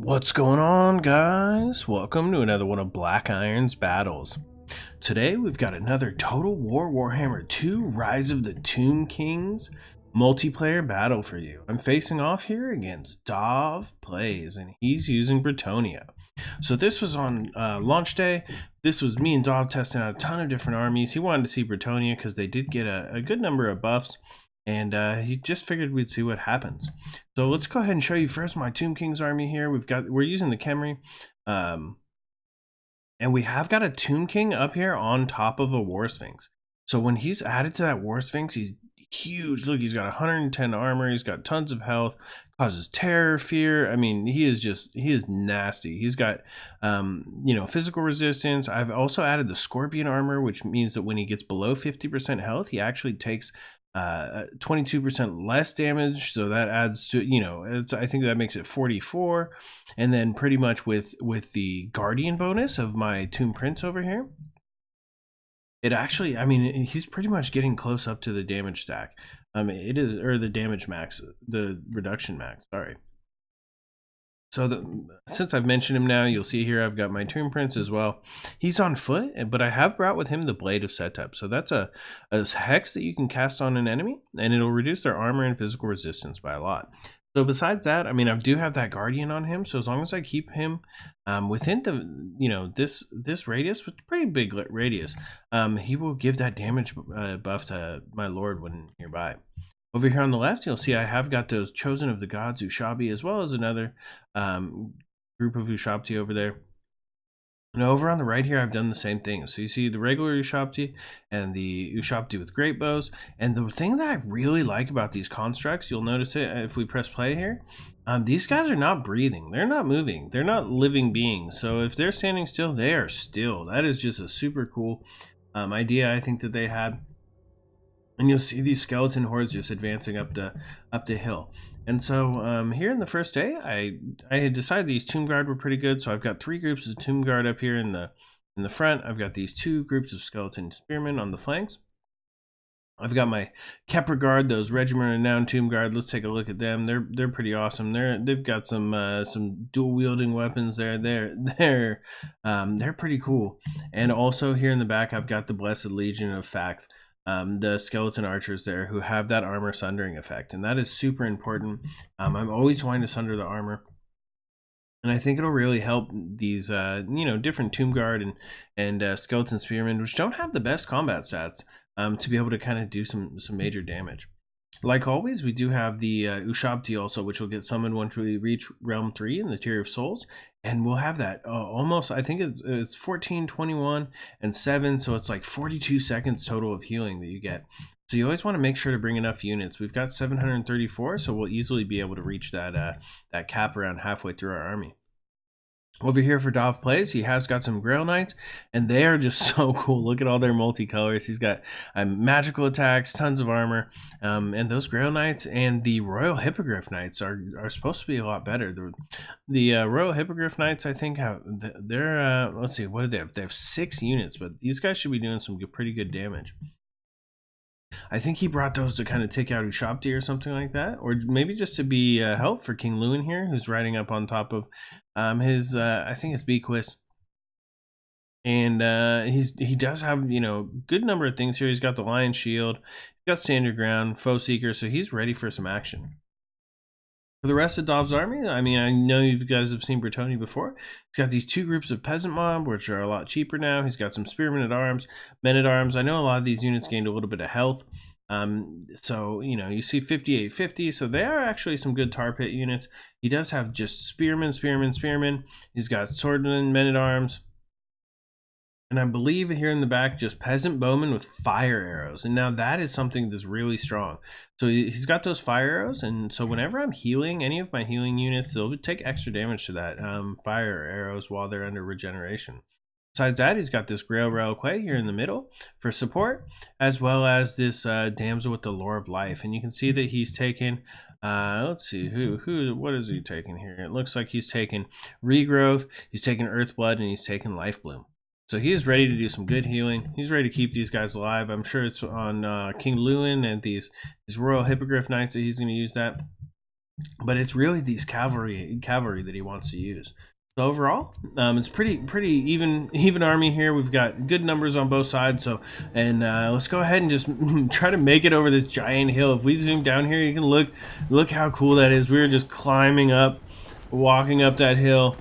What's going on, guys? Welcome to another one of Black Iron's battles. Today we've got another Total War Warhammer 2 Rise of the TombKings multiplayer battle for you. I'm facing off here against DahvPlays, and he's using Bretonnia. So this was on launch day. This was me and Dav testing out a ton of different armies. He wanted to see Bretonnia because they did get a good number of buffs. And he just figured we'd see what happens. So let's go ahead and show you first my TombKings army here. We're using the Khemri, and we have got a Tomb King up here on top of a Warsphinx. So when he's added to that Warsphinx, he's huge. Look, he's got 110 armor. He's got tons of health. Causes terror, fear. I mean, he is nasty. He's got physical resistance. I've also added the Scorpion armor, which means that when he gets below 50% health, he actually takes 22% less damage, so that adds to, I think that makes it 44. And then pretty much with the Guardian bonus of my Tomb Prince over here, it actually, I mean, he's pretty much getting close up to the damage stack. It is, or the damage max, the reduction max, sorry. So since I've mentioned him now, you'll see here I've got my Tomb Prince as well. He's on foot, but I have brought with him the Blade of Setup. So that's a hex that you can cast on an enemy, and it'll reduce their armor and physical resistance by a lot. So besides that, I mean, I do have that Guardian on him. So as long as I keep him within the, this radius, which is a pretty big radius, he will give that damage buff to my Lord when nearby. Over here on the left, you'll see I have got those Chosen of the Gods Ushabti, as well as another group of Ushabti over there. And over on the right here, I've done the same thing. So you see the regular Ushabti and the Ushabti with great bows. And the thing that I really like about these constructs, you'll notice it if we press play here, these guys are not breathing. They're not moving. They're not living beings. So if they're standing still, they are still. That is just a super cool idea I think that they had. And you'll see these skeleton hordes just advancing up the hill. And so here in the first day, I had decided these Tomb Guard were pretty good. So I've got 3 groups of Tomb Guard up here in the front. I've got these 2 groups of skeleton spearmen on the flanks. I've got my Kepler Guard, those regiment renowned Tomb Guard. Let's take a look at them. They're pretty awesome. They've got some dual wielding weapons there. They're pretty cool. And also here in the back, I've got the Blessed Legion of Fact. The skeleton archers there who have that armor sundering effect, and that is super important. I'm always wanting to sunder the armor, and I think it'll really help these different Tomb Guard and skeleton spearmen, which don't have the best combat stats, to be able to kind of do some major damage. Like always, we do have the Ushabti also, which will get summoned once we reach Realm 3 in the Tier of Souls. And we'll have that almost, I think it's 14, 21, and 7. So it's like 42 seconds total of healing that you get. So you always want to make sure to bring enough units. We've got 734, so we'll easily be able to reach that cap around halfway through our army. Over here for DahvPlays, he has got some Grail Knights, and they are just so cool. Look at all their multicolors. He's got magical attacks, tons of armor, and those Grail Knights and the Royal Hippogryph Knights are supposed to be a lot better. The Royal Hippogryph Knights, I think, they're let's see, what do they have? They have 6 units, but these guys should be doing some pretty good damage. I think he brought those to kind of take out Ushabti or something like that, or maybe just to be help for King Louen here, who's riding up on top of his I think it's Bequist. And he does have good number of things here. He's got the Lion Shield, he's got Standard Ground, Foe Seeker, so he's ready for some action. For the rest of Dav's army, I mean, I know you guys have seen Bretonnia before. He's got these 2 groups of peasant mob, which are a lot cheaper now. He's got some spearmen at arms, men at arms. I know a lot of these units gained a little bit of health. So, you see 5850, so they are actually some good tar pit units. He does have just spearmen. He's got swordmen, men at arms. And I believe here in the back, just peasant bowmen with fire arrows. And now that is something that's really strong. So he's got those fire arrows. And so whenever I'm healing, any of my healing units, they'll take extra damage to that fire arrows while they're under regeneration. Besides that, he's got this Grail Knight here in the middle for support, as well as this Damsel with the Lore of Life. And you can see that he's taken, let's see, what is he taking here? It looks like he's taken Regrowth, he's taken Earthblood, and he's taken Lifebloom. So he is ready to do some good healing. He's ready to keep these guys alive. I'm sure it's on King Louen and these Royal Hippogryph Knights that he's going to use that. but it's really these cavalry that he wants to use. So overall, it's pretty even army here. We've got good numbers on both sides. So, and let's go ahead and just try to make it over this giant hill. If we zoom down here, you can look how cool that is. We were just climbing up, walking up that hill.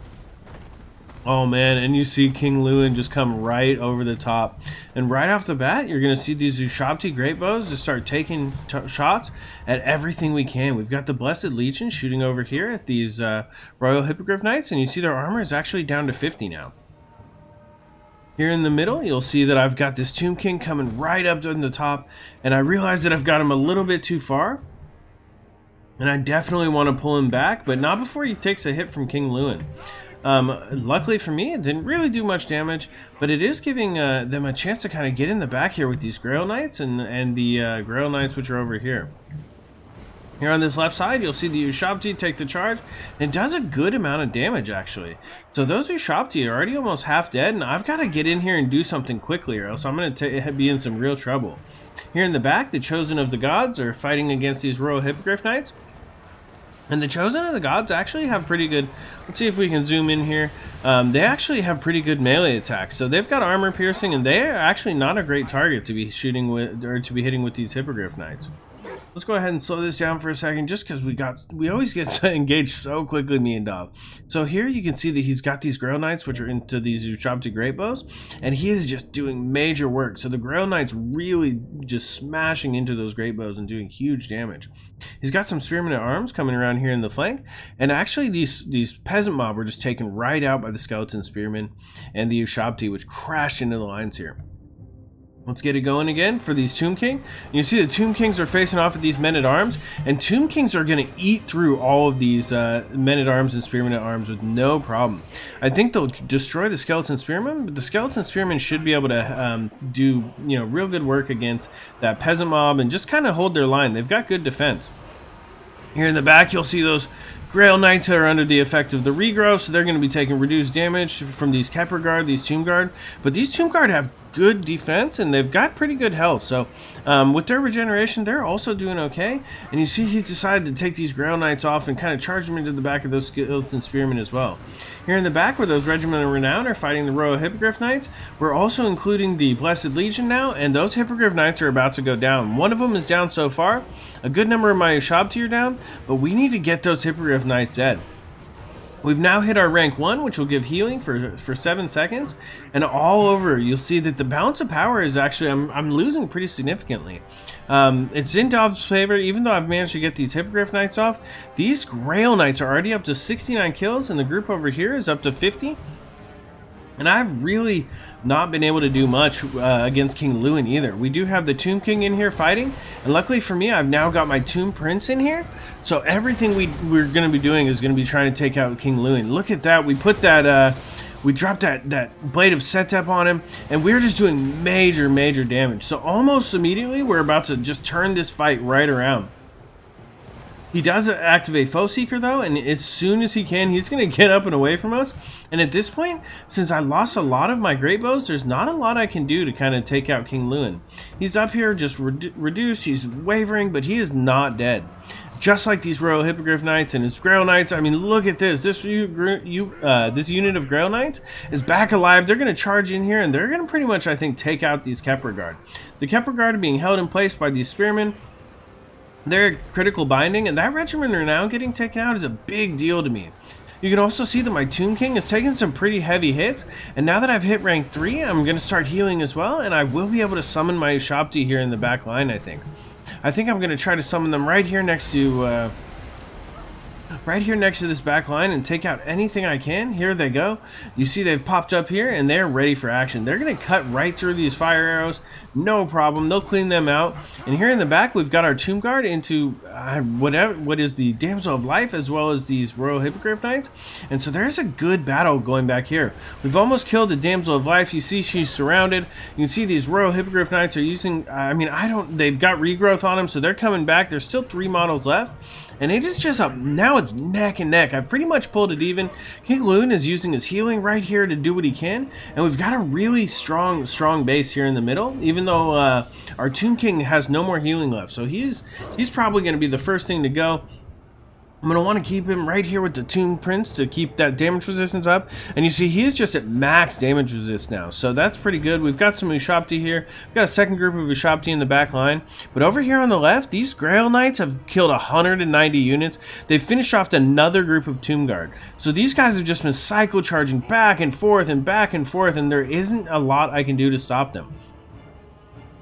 Oh man, and you see King Louen just come right over the top. And right off the bat, you're going to see these Ushabti great bows just start taking shots at everything we can. We've got the Blessed Legion shooting over here at these Royal Hippogryph Knights, and you see their armor is actually down to 50 now. Here in the middle, you'll see that I've got this Tomb King coming right up to the top, and I realize that I've got him a little bit too far. And I definitely want to pull him back, but not before he takes a hit from King Louen. Luckily for me, it didn't really do much damage, but it is giving them a chance to kind of get in the back here with these Grail Knights and the Grail Knights, which are over here. Here on this left side, you'll see the Ushabti take the charge, and it does a good amount of damage, actually. So those Ushabti are already almost half dead, and I've got to get in here and do something quickly, or else I'm going to be in some real trouble. Here in the back, the Chosen of the Gods are fighting against these Royal Hippogryph Knights. And the Chosen of the Gods actually have pretty good, let's see if we can zoom in here. They actually have pretty good melee attacks. So they've got armor piercing, and they are actually not a great target to be shooting with, or to be hitting with these Hippogriff Knights. Let's go ahead and slow this down for a second, just because we always get engaged so quickly, me and Dav. So here you can see that he's got these Grail Knights, which are into these Ushabti great bows, and he is just doing major work. So the Grail Knights really just smashing into those great bows and doing huge damage. He's got some Spearmen at Arms coming around here in the flank, and actually these peasant mob were just taken right out by the Skeleton Spearmen and the Ushabti, which crashed into the lines here. Let's get it going again for these Tomb King. You see the Tomb Kings are facing off with these Men-at-Arms, and Tomb Kings are going to eat through all of these Men-at-Arms and Spearmen-at-Arms with no problem. I think they'll destroy the Skeleton Spearmen, but the Skeleton Spearmen should be able to do real good work against that peasant mob and just kind of hold their line. They've got good defense. Here in the back, you'll see those Grail Knights that are under the effect of the regrowth, so they're going to be taking reduced damage from these Kepler Guard, these Tomb Guard. But these Tomb Guard have good defense, and they've got pretty good health. So with their regeneration, they're also doing okay. And you see he's decided to take these Grail Knights off and kind of charge them into the back of those Skeleton Spearmen as well. Here in the back, where those Regiment of Renown are fighting the Royal Hippogryph Knights, we're also including the Blessed Legion now, and those Hippogryph Knights are about to go down. One of them is down so far. A good number of my Ushabti are down, but we need to get those Hippogryph Knights dead. We've now hit our rank 1, which will give healing for 7 seconds, and all over you'll see that the balance of power is actually, I'm losing pretty significantly. It's in Dav's favor, even though I've managed to get these Hippogriff Knights off. These Grail Knights are already up to 69 kills, and the group over here is up to 50. And I've really not been able to do much against King Louen either. We do have the Tomb King in here fighting, and luckily for me, I've now got my Tomb Prince in here. So everything we're going to be doing is going to be trying to take out King Louen. Look at that. We put that, we dropped that Blade of Setep on him, and we're just doing major damage. So almost immediately, we're about to just turn this fight right around. He does activate Foe Seeker though, and as soon as he can, he's going to get up and away from us. And at this point, since I lost a lot of my great bows, there's not a lot I can do to kind of take out King Louen. He's up here just reduced, he's wavering, but he is not dead. Just like these Royal Hippogryph Knights and his Grail Knights. I mean, look at this. This unit of Grail Knights is back alive. They're going to charge in here, and they're going to pretty much, I think, take out these Kepler Guard. The Kepler Guard are being held in place by these Spearmen. They're critical binding, and that Regiment are now getting taken out is a big deal to me. You can also see that my Tomb King has taken some pretty heavy hits, and now that I've hit rank 3, I'm going to start healing as well, and I will be able to summon my Ushabti here in the back line, I think. I think I'm going to try to summon them right here next to this back line and take out anything I can. Here they go. You see they've popped up here and they're ready for action. They're going to cut right through these fire arrows. No problem. They'll clean them out. And here in the back, we've got our Tomb Guard into what is the Damsel of Life, as well as these Royal Hippogryph Knights. And so there's a good battle going back here. We've almost killed the Damsel of Life. You see she's surrounded. You can see these Royal Hippogryph Knights are using, they've got regrowth on them, so they're coming back. There's still 3 models left. And it is just up, now it's neck and neck. I've pretty much pulled it even. King Louen is using his healing right here to do what he can. And we've got a really strong base here in the middle, even though our Tomb King has no more healing left. So he's probably going to be the first thing to go. I'm going to want to keep him right here with the Tomb Prince to keep that damage resistance up. And you see, he is just at max damage resist now. So that's pretty good. We've got some Ushabti here. We've got a second group of Ushabti in the back line. But over here on the left, these Grail Knights have killed 190 units. They've finished off another group of Tomb Guard. So these guys have just been cycle charging back and forth and back and forth. And there isn't a lot I can do to stop them.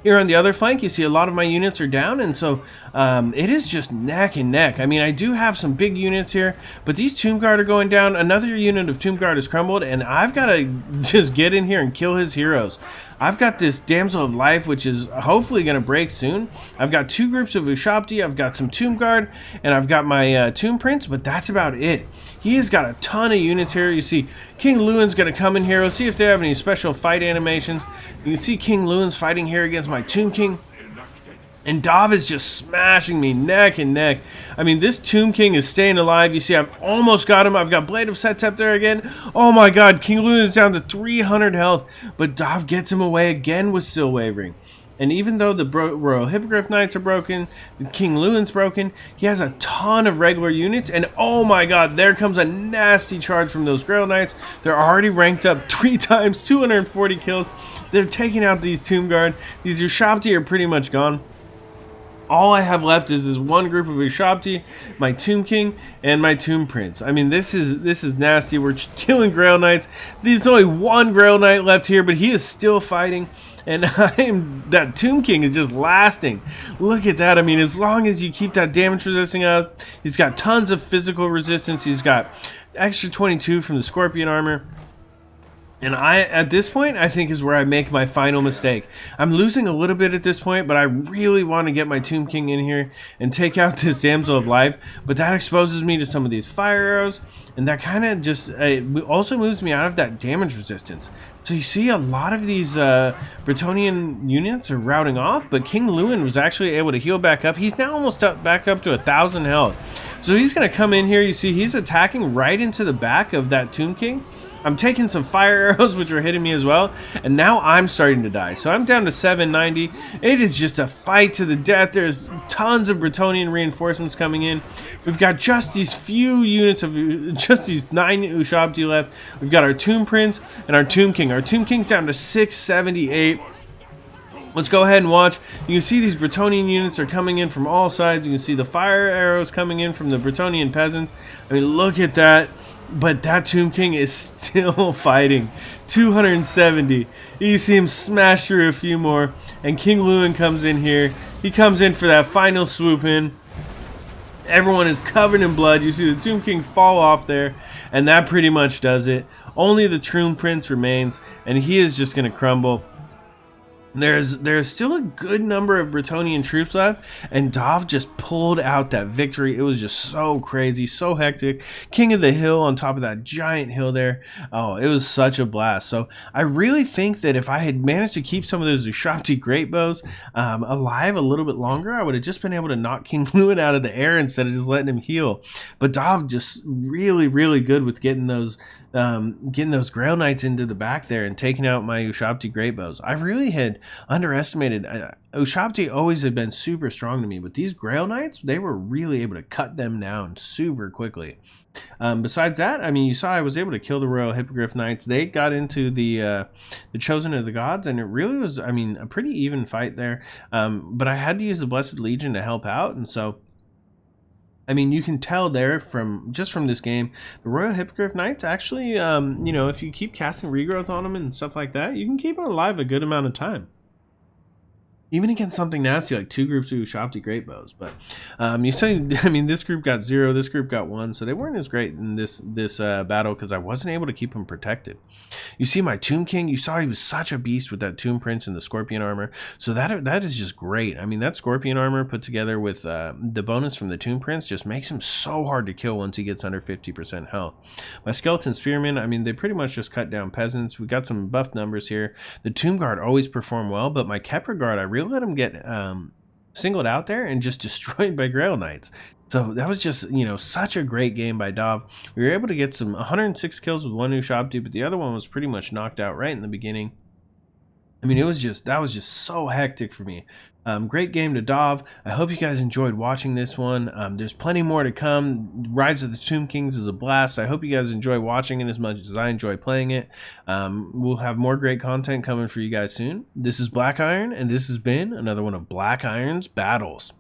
Here on the other flank, you see a lot of my units are down, and so it is just neck and neck. I mean, I do have some big units here, but these Tomb Guard are going down. Another unit of Tomb Guard has crumbled, and I've got to just get in here and kill his heroes. I've got this Damsel of Life, which is hopefully going to break soon. I've got two groups of Ushabti, I've got some Tomb Guard, and I've got my Tomb Prince, but that's about it. He has got a ton of units here. You see King Louen's going to come in here. Let's see if they have any special fight animations. You can see King Louen's fighting here against my Tomb King. And Dav is just smashing me neck and neck. I mean, this Tomb King is staying alive. You see, I've almost got him. I've got Blade of Setep there again. Oh my god, King Louen is down to 300 health. But Dav gets him away again with Still Wavering. And even though the Royal Hippogryph Knights are broken, King Louen's broken, he has a ton of regular units. And oh my god, there comes a nasty charge from those Grail Knights. They're already ranked up 3 times, 240 kills. They're taking out these Tomb Guard. These Ushabti are pretty much gone. All I have left is this one group of Ushabti, my Tomb King, and my Tomb Prince. I mean, this is nasty. We're killing Grail Knights. There's only one Grail Knight left here, but he is still fighting. And that Tomb King is just lasting. Look at that. I mean, as long as you keep that damage resisting up, he's got tons of physical resistance. He's got extra 22 from the Scorpion armor. And at this point, I think is where I make my final mistake. I'm losing a little bit at this point, but I really want to get my Tomb King in here and take out this Damsel of Life. But that exposes me to some of these fire arrows, and that kind of just also moves me out of that damage resistance. So you see a lot of these Bretonnian units are routing off, but King Louen was actually able to heal back up. He's now almost back up to 1,000 health. So he's going to come in here. You see he's attacking right into the back of that Tomb King. I'm taking some fire arrows, which are hitting me as well, and now I'm starting to die. So I'm down to 790. It is just a fight to the death. There's tons of Bretonnian reinforcements coming in. We've got just these few units of, just these 9 Ushabti left. We've got our Tomb Prince and our Tomb King. Our Tomb King's down to 678. Let's go ahead and watch. You can see these Bretonnian units are coming in from all sides. You can see the fire arrows coming in from the Bretonnian peasants. I mean, look at that. But that Tomb King is still fighting. 270. You see him smash through a few more. And King Louen comes in here. He comes in for that final swoop in. Everyone is covered in blood. You see the Tomb King fall off there. And that pretty much does it. Only the Tomb Prince remains. And he is just going to crumble. There's still a good number of Bretonnian troops left, and Dav just pulled out that victory. It was just so crazy, so hectic. King of the hill on top of that giant hill there. Oh, it was such a blast. So I really think that if I had managed to keep some of those Ushabti great bows alive a little bit longer, I would have just been able to knock King Louen out of the air instead of just letting him heal. But Dav just really, really good with getting those Grail Knights into the back there and taking out my Ushabti great bows. I really had underestimated. Ushabti always had been super strong to me, but these Grail Knights, they were really able to cut them down super quickly. Besides that, I mean, you saw I was able to kill the Royal Hippogryph Knights. They got into the Chosen of the Gods, and it really was, I mean, a pretty even fight there. But I had to use the Blessed Legion to help out, and so I mean, you can tell there from this game, the Royal Hippogryph Knights actually, you know, if you keep casting regrowth on them and stuff like that, you can keep them alive a good amount of time. Even against something nasty like 2 groups of Ushabti great bows. But you say, I mean, this group got 0, this group got 1, so they weren't as great in this battle because I wasn't able to keep them protected. You see my Tomb King, you saw he was such a beast with that Tomb Prince and the Scorpion armor. So that is just great. I mean, that Scorpion armor put together with the bonus from the Tomb Prince just makes him so hard to kill once he gets under 50% health. My Skeleton Spearmen, I mean, they pretty much just cut down peasants. We got some buffed numbers here. The Tomb Guard always perform well, but my Kepler Guard, I really let him get singled out there and just destroyed by Grail Knights. So that was just, you know, such a great game by Dav. We were able to get some 106 kills with one Ushabti, but the other one was pretty much knocked out right in the beginning. I mean, that was just so hectic for me. Great game to Dav. I hope you guys enjoyed watching this one. There's plenty more to come. Rise of the TombKings is a blast. I hope you guys enjoy watching it as much as I enjoy playing it. We'll have more great content coming for you guys soon. This is Black Iron, and this has been another one of Black Iron's battles.